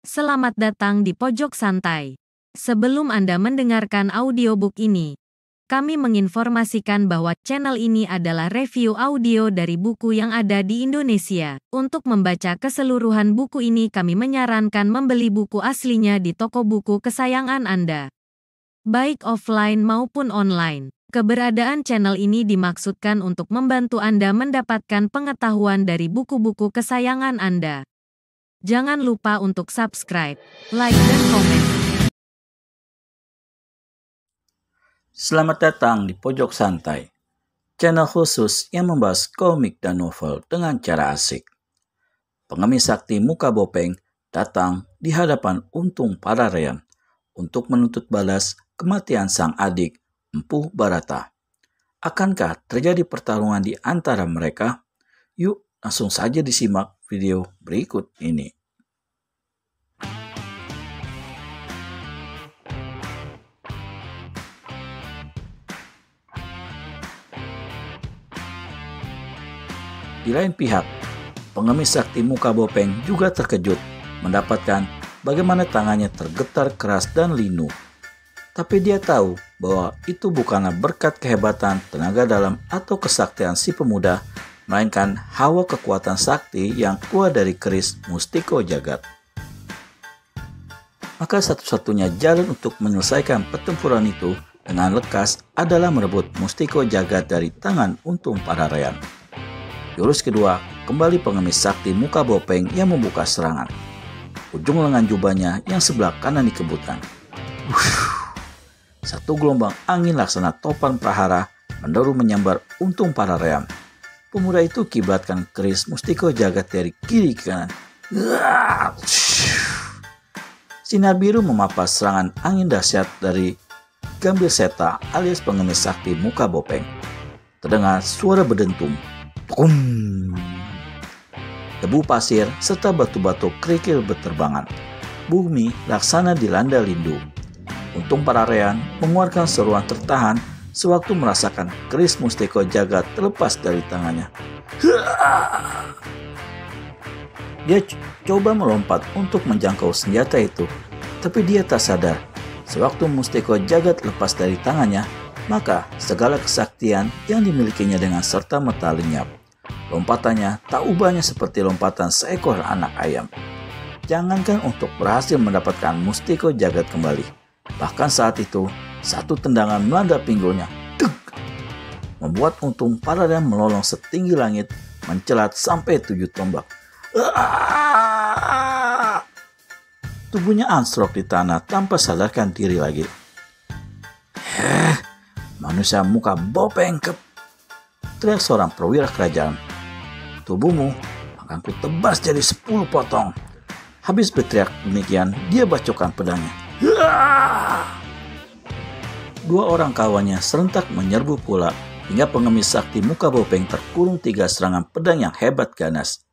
Selamat datang di Pojok Santai. Sebelum Anda mendengarkan audiobook ini, kami menginformasikan bahwa channel ini adalah review audio dari buku yang ada di Indonesia. Untuk membaca keseluruhan buku ini, kami menyarankan membeli buku aslinya di toko buku kesayangan Anda, baik offline maupun online. Keberadaan channel ini dimaksudkan untuk membantu Anda mendapatkan pengetahuan dari buku-buku kesayangan Anda. Jangan lupa untuk subscribe, like, dan komen. Selamat datang di Pojok Santai, channel khusus yang membahas komik dan novel dengan cara asik. Pengemis sakti Muka Bopeng datang di hadapan Untung Pararean untuk menuntut balas kematian sang adik, Empu Barata. Akankah terjadi pertarungan di antara mereka? Yuk, langsung saja disimak video berikut ini. Di lain pihak, pengemis sakti Muka Bopeng juga terkejut mendapatkan bagaimana tangannya tergetar keras dan linu. Tapi dia tahu bahwa itu bukanlah berkat kehebatan, tenaga dalam, atau kesaktian si pemuda, melainkan hawa kekuatan sakti yang keluar dari keris Mustiko Jagat. Maka satu-satunya jalan untuk menyelesaikan pertempuran itu dengan lekas adalah merebut Mustiko Jagat dari tangan Untung Pararean. Jurus kedua, kembali pengemis sakti Muka Bopeng yang membuka serangan. Ujung lengan jubahnya yang sebelah kanan dikebutkan. Satu gelombang angin laksana topan prahara menderu menyambar Untung Pararean. Pemuda itu kiblatkan keris Mustiko Jagat dari kiri ke kanan. Sinar biru memapas serangan angin dahsyat dari Gambir-seta alias pengemis sakti Muka Bopeng. Terdengar suara berdentum. Debu pasir serta batu-batu kerikil berterbangan. Bumi laksana dilanda lindu. Untung Pararean mengeluarkan seruan tertahan sewaktu merasakan keris Mustiko Jagat terlepas dari tangannya. Dia coba melompat untuk menjangkau senjata itu, tapi dia tak sadar. Sewaktu Mustiko Jagat lepas dari tangannya, maka segala kesaktian yang dimilikinya dengan serta-merta lenyap. Lompatannya tak ubahnya seperti lompatan seekor anak ayam. Jangankan untuk berhasil mendapatkan Mustiko Jagat kembali, bahkan saat itu satu tendangan melanda pinggulnya, membuat Untung Pararean melolong setinggi langit, mencelat sampai 7 tombak. Tubuhnya anjlok di tanah tanpa sadarkan diri lagi. Manusia Muka Bopeng, teriak seorang perwira kerajaan. Tubuhmu akan ku tebas jadi 10 potong. Habis berteriak demikian, dia bacokkan pedangnya. Dua orang kawannya serentak menyerbu pula, hingga pengemis sakti Muka Bopeng terkurung 3 serangan pedang yang hebat ganas.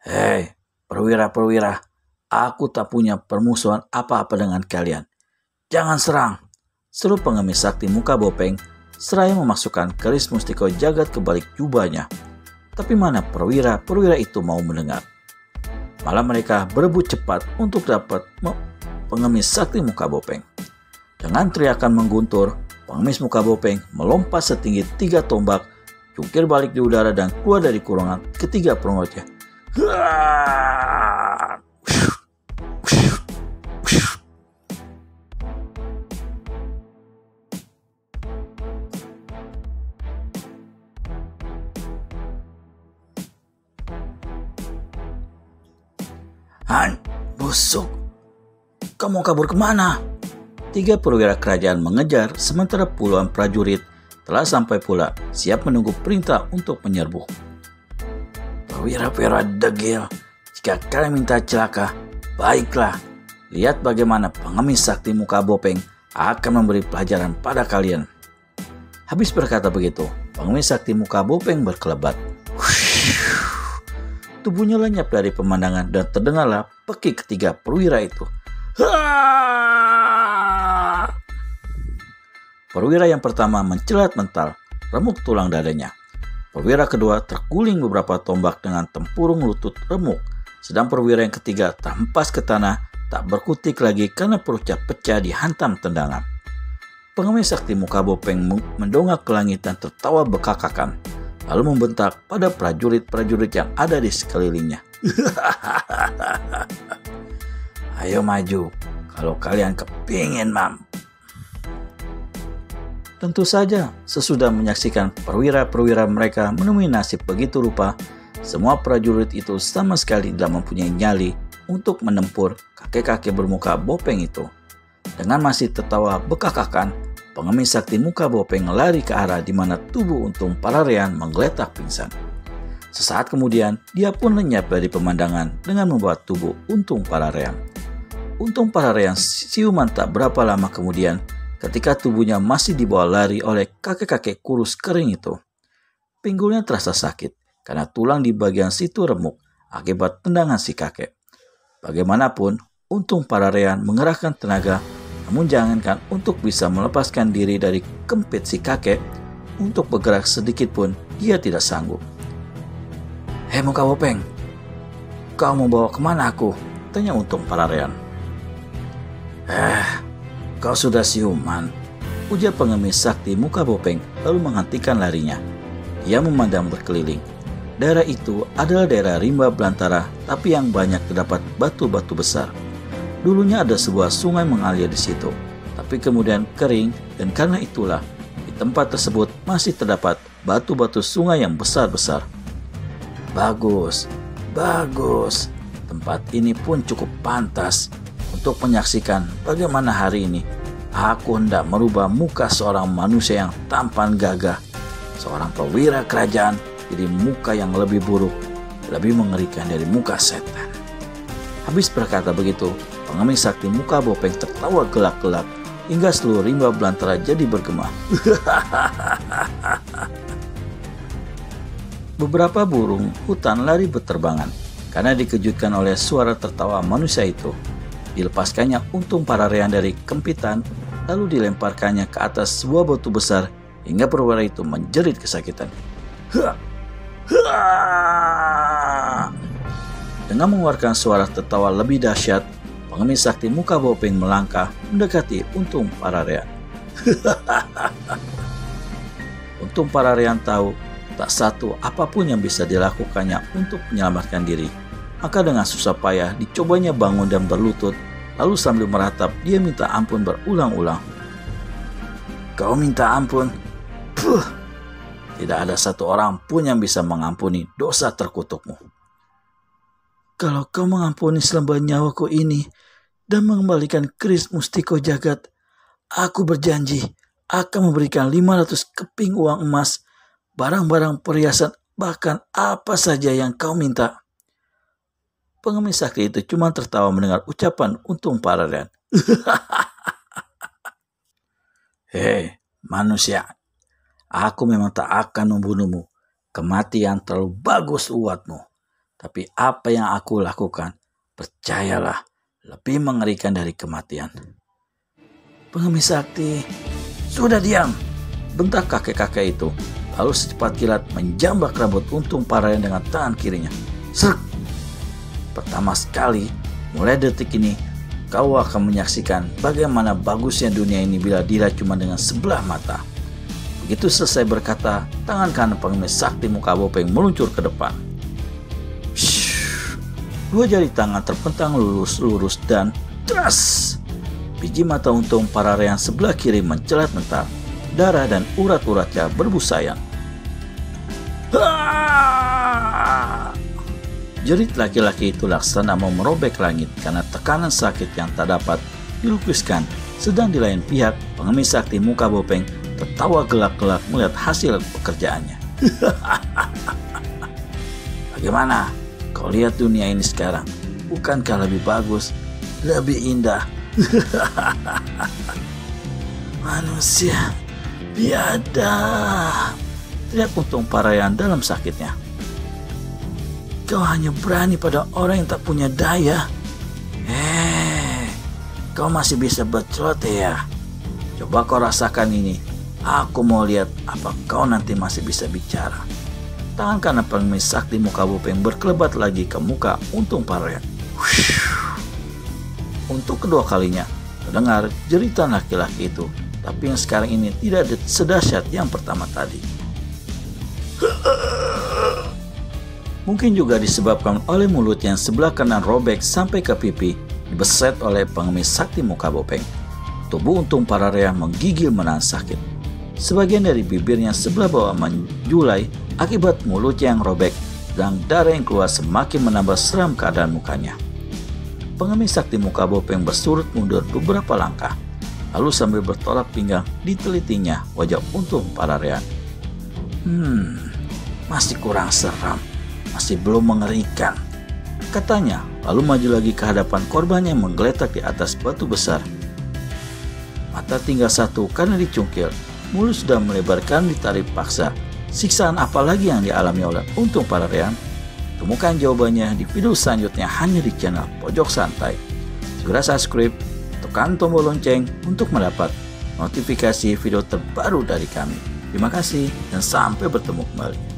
Hei, perwira-perwira, aku tak punya permusuhan apa-apa dengan kalian. Jangan serang, seru pengemis sakti Muka Bopeng seraya memasukkan keris Mustiko Jagat ke balik jubahnya. Tapi mana perwira-perwira itu mau mendengar. Malah mereka berebut cepat untuk dapat pengemis sakti Muka Bopeng. Dengan teriakan mengguntur, pengemis Muka Bopeng melompat setinggi 3 tombak, jungkir balik di udara dan keluar dari kurungan ketiga perangkotnya. Busuk, kamu kabur kemana? 3 perwira kerajaan mengejar, sementara puluhan prajurit telah sampai pula, siap menunggu perintah untuk menyerbu. Perwira-perwira degil, jika kalian minta celaka, baiklah, lihat bagaimana pengemis sakti Muka Bopeng akan memberi pelajaran pada kalian. Habis berkata begitu, pengemis sakti Muka Bopeng berkelebat. Tubuhnya lenyap dari pemandangan dan terdengarlah pekik ketiga perwira itu. Perwira yang pertama mencelat mental, remuk tulang dadanya. Perwira kedua terguling beberapa tombak dengan tempurung lutut remuk. Sedang perwira yang ketiga terhempas ke tanah, tak berkutik lagi karena perutnya pecah dihantam tendangan. Pengemis sakti muka bopeng mendongak ke langit dan tertawa bekakakan, lalu membentak pada prajurit-prajurit yang ada di sekelilingnya. Ayo maju, kalau kalian kepingin mam. Tentu saja, sesudah menyaksikan perwira-perwira mereka menemui nasib begitu rupa, semua prajurit itu sama sekali tidak mempunyai nyali untuk menempur kakek-kakek bermuka bopeng itu. Dengan masih tertawa bekakakan, pengemis sakti muka bopeng lari ke arah di mana tubuh Untung Pararean menggeletak pingsan. Sesaat kemudian, dia pun lenyap dari pemandangan dengan membawa tubuh Untung Pararean. Untung Pararean siuman tak berapa lama kemudian ketika tubuhnya masih dibawa lari oleh kakek-kakek kurus kering itu. Pinggulnya terasa sakit karena tulang di bagian situ remuk akibat tendangan si kakek. Bagaimanapun, Untung Pararean mengerahkan tenaga, namun jangankan untuk bisa melepaskan diri dari kempit si kakek, untuk bergerak sedikit pun dia tidak sanggup. Hei muka bopeng, kau mau bawa kemana aku? Tanya Untung Pararean. Kau sudah siuman, ujar pengemis sakti muka bopeng lalu menghentikan larinya. Dia memandang berkeliling. Daerah itu adalah daerah rimba belantara, tapi yang banyak terdapat batu-batu besar. Dulunya ada sebuah sungai mengalir di situ, tapi kemudian kering, dan karena itulah di tempat tersebut masih terdapat batu-batu sungai yang besar-besar. Bagus, tempat ini pun cukup pantas untuk menyaksikan bagaimana hari ini aku hendak merubah muka seorang manusia yang tampan gagah, seorang perwira kerajaan, jadi muka yang lebih buruk, lebih mengerikan dari muka setan. Habis berkata begitu, pengemis sakti muka bopeng tertawa gelak-gelak hingga seluruh rimba belantara jadi bergema. Beberapa burung hutan lari berterbangan karena dikejutkan oleh suara tertawa manusia itu. Dilepaskannya Untung Pararean dari kempitan, lalu dilemparkannya ke atas sebuah batu besar hingga perwira itu menjerit kesakitan. Dengan mengeluarkan suara tertawa lebih dahsyat, pengemis sakti muka bopeng melangkah mendekati Untung Pararean. Untung Pararean tahu tak satu apapun yang bisa dilakukannya untuk menyelamatkan diri. Maka dengan susah payah dicobanya bangun dan berlutut, lalu sambil meratap dia minta ampun berulang-ulang. Kau minta ampun? Puh! Tidak ada satu orang pun yang bisa mengampuni dosa terkutukmu. Kalau kau mengampuni selembar nyawaku ini dan mengembalikan keris Mustiko Jagat, aku berjanji akan memberikan 500 keping uang emas, barang-barang perhiasan, bahkan apa saja yang kau minta. Pengemis sakti itu cuma tertawa mendengar ucapan Untung Pararean. Hei manusia, aku memang tak akan membunuhmu. Kematian terlalu bagus uatmu. Tapi apa yang aku lakukan, percayalah, lebih mengerikan dari kematian. Pengemis sakti, sudah diam, bentak kakek-kakek itu. Lalu secepat kilat menjambak rambut Untung Pararean dengan tangan kirinya. Serk! Pertama sekali, mulai detik ini, kau akan menyaksikan bagaimana bagusnya dunia ini bila dilihat cuma dengan sebelah mata. Begitu selesai berkata, tangan kanan pengemis sakti muka bopeng meluncur ke depan. Dua jari tangan terpentang lurus-lurus dan tras! Biji mata Untung Pararean sebelah kiri mencelat-mentar. Darah dan urat-uratnya berbusayang. Jerit laki-laki itu laksana mau merobek langit karena tekanan sakit yang tak dapat dilukiskan. Sedang di lain pihak, pengemis sakti muka bopeng tertawa gelak-gelak melihat hasil pekerjaannya. Bagaimana? Kau lihat dunia ini sekarang, bukankah lebih bagus, lebih indah? Manusia biadab, teriak Untung Pararean dalam sakitnya. Kau hanya berani pada orang yang tak punya daya. Kau masih bisa berceloteh ya? Coba kau rasakan ini. Aku mau lihat apa kau nanti masih bisa bicara. Tangan kanan pengemis sakti muka Bopeng berkelebat lagi ke muka Untung Pararean. Untuk kedua kalinya, terdengar jeritan laki-laki itu, tapi yang sekarang ini tidak sedahsyat yang pertama tadi. Mungkin juga disebabkan oleh mulut yang sebelah kanan robek sampai ke pipi, dibeset oleh pengemis sakti muka Bopeng. Tubuh Untung Pararean menggigil menahan sakit. Sebagian dari bibirnya sebelah bawah menjulai akibat mulutnya yang robek, dan darah yang keluar semakin menambah seram keadaan mukanya. Pengemis sakti muka Bopeng bersurut mundur beberapa langkah, lalu sambil bertolak pinggang ditelitinya wajah Untung Pararean. Masih kurang seram, masih belum mengerikan, katanya, lalu maju lagi ke hadapan korban yang menggeletak di atas batu besar. Mata tinggal satu karena dicungkil, mulut sudah melebarkan ditarik paksa. Siksaan apa lagi yang dialami oleh Untung Pararean? Temukan jawabannya di video selanjutnya hanya di channel Pojok Santai. Segera subscribe, tekan tombol lonceng untuk mendapat notifikasi video terbaru dari kami. Terima kasih dan sampai bertemu kembali.